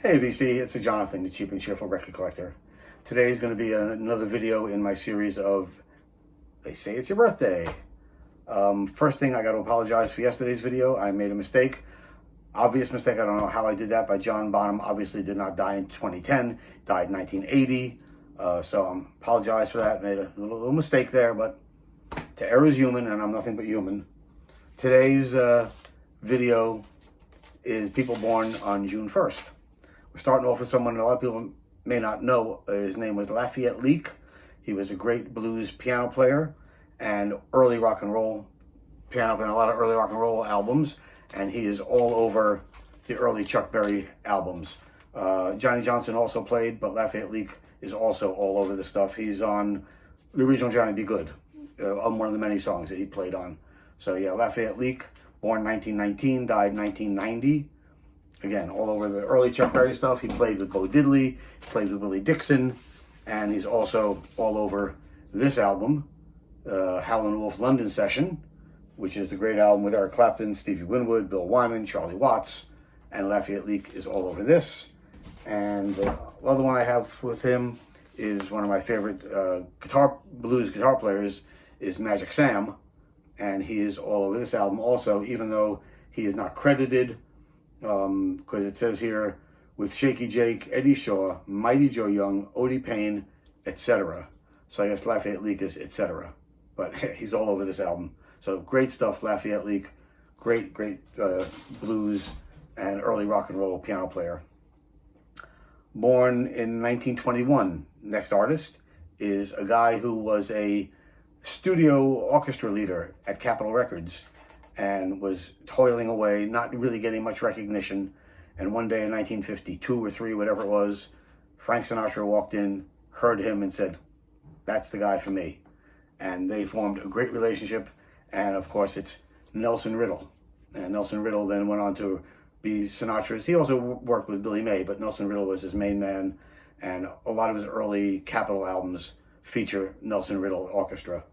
Hey VC, it's the Jonathan, the Cheap and Cheerful Record Collector. Today is going to be another video in my series of They Say It's Your Birthday. First thing, I got to apologize for yesterday's video. I made a mistake. Obvious mistake. I don't know how I did that, but John Bonham obviously did not die in 2010, died in 1980. So I apologize for that. Made a little mistake there, but to err is human, and I'm nothing but human. Today's video is people born on June 1st. We're starting off with someone a lot of people may not know. His name was Lafayette Leak. He was a great blues piano player and early rock and roll piano player, a lot of early rock and roll albums. And he is all over the early Chuck Berry albums. Johnny Johnson also played, but Lafayette Leak is also all over the stuff. He's on the original Johnny Be Good, on one of the many songs that he played on. So yeah, Lafayette Leak, born 1919, died 1990. Again, all over the early Chuck Berry stuff. He played with Bo Diddley, played with Willie Dixon, and he's also all over this album, Howlin' Wolf London Session, which is the great album with Eric Clapton, Stevie Winwood, Bill Wyman, Charlie Watts, and Lafayette Leak is all over this. And the other one I have with him is one of my favorite blues guitar players, is Magic Sam, and he is all over this album also, even though he is not credited, because it says here with Shaky Jake, Eddie Shaw, Mighty Joe Young, Odie Payne, etc. So I guess Lafayette Leak is etc. But he's all over this album. So great stuff, Lafayette Leak. Great blues and early rock and roll piano player. Born in 1921. Next artist is a guy who was a studio orchestra leader at Capitol Records and was toiling away, not really getting much recognition. And one day in 1952 or 3, whatever it was, Frank Sinatra walked in, heard him, and said, "That's the guy for me." And they formed a great relationship. And of course, it's Nelson Riddle. And Nelson Riddle then went on to be Sinatra's. He also worked with Billy May, but Nelson Riddle was his main man. And a lot of his early Capitol albums feature Nelson Riddle Orchestra.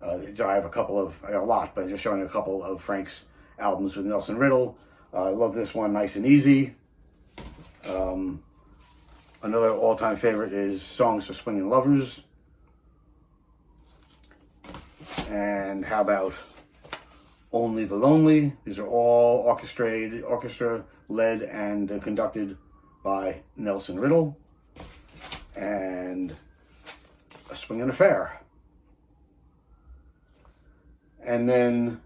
I have I got a lot, but I'm just showing a couple of Frank's albums with Nelson Riddle. I love this one, Nice and Easy. Another all-time favorite is Songs for Swingin' Lovers. And how about Only the Lonely? These are all orchestra-led and conducted by Nelson Riddle. And A Swingin' Affair. And then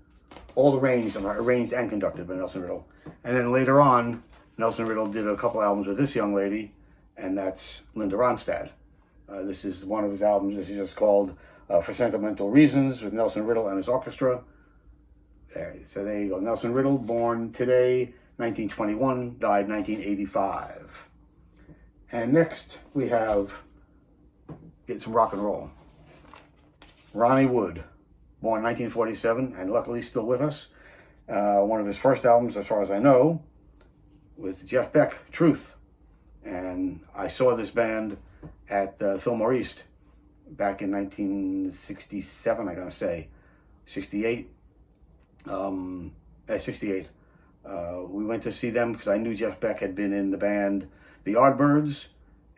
all arranged and conducted by Nelson Riddle. And then later on, Nelson Riddle did a couple albums with this young lady, and that's Linda Ronstadt. This is one of his albums. This is just called For Sentimental Reasons with Nelson Riddle and his orchestra. So there you go. Nelson Riddle, born today, 1921, died 1985. And next we get some rock and roll. Ronnie Wood, born 1947, and luckily still with us. One of his first albums, as far as I know, was the Jeff Beck, Truth. And I saw this band at Fillmore East back in 1967, I'm going to say. 68. 68. We went to see them because I knew Jeff Beck had been in the band The Yardbirds,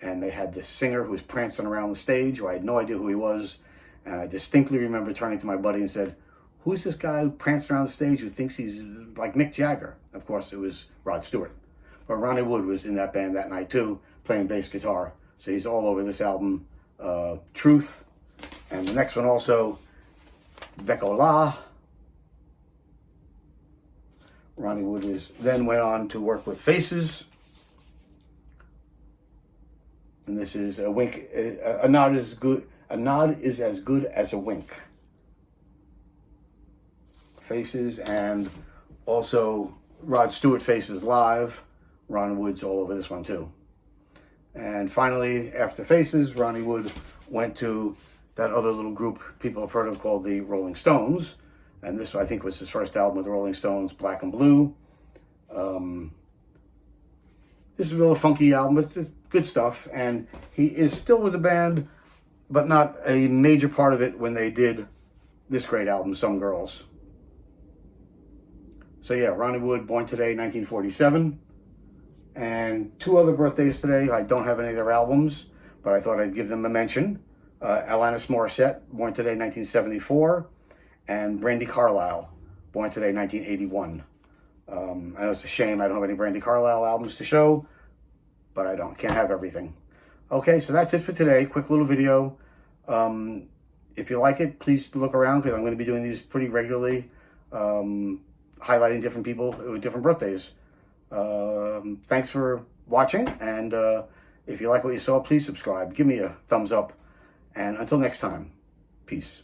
and they had this singer who was prancing around the stage who I had no idea who he was. And I distinctly remember turning to my buddy and said, "Who's this guy who prancing around the stage who thinks he's like Mick Jagger?" Of course, it was Rod Stewart. But Ronnie Wood was in that band that night too, playing bass guitar. So he's all over this album, Truth. And the next one also, Beck-Ola. Ronnie Wood then went on to work with Faces. And this is a wink. A nod is good. A nod is as good as a wink. Faces, and also Rod Stewart Faces Live. Ronnie Wood's all over this one too. And finally, after Faces, Ronnie Wood went to that other little group people have heard of called the Rolling Stones. And this, I think, was his first album with the Rolling Stones, Black and Blue. This is a little funky album, but good stuff. And he is still with the band, but not a major part of it when they did this great album, Some Girls. So yeah, Ronnie Wood, born today, 1947. And two other birthdays today. I don't have any of their albums, but I thought I'd give them a mention. Alanis Morissette, born today, 1974, and Brandi Carlile, born today, 1981. I know it's a shame I don't have any Brandi Carlile albums to show, but I can't have everything. Okay, so that's it for today. Quick little video. If you like it, please look around because I'm going to be doing these pretty regularly, highlighting different people with different birthdays. Thanks for watching, and if you like what you saw, please subscribe. Give me a thumbs up, and until next time, peace.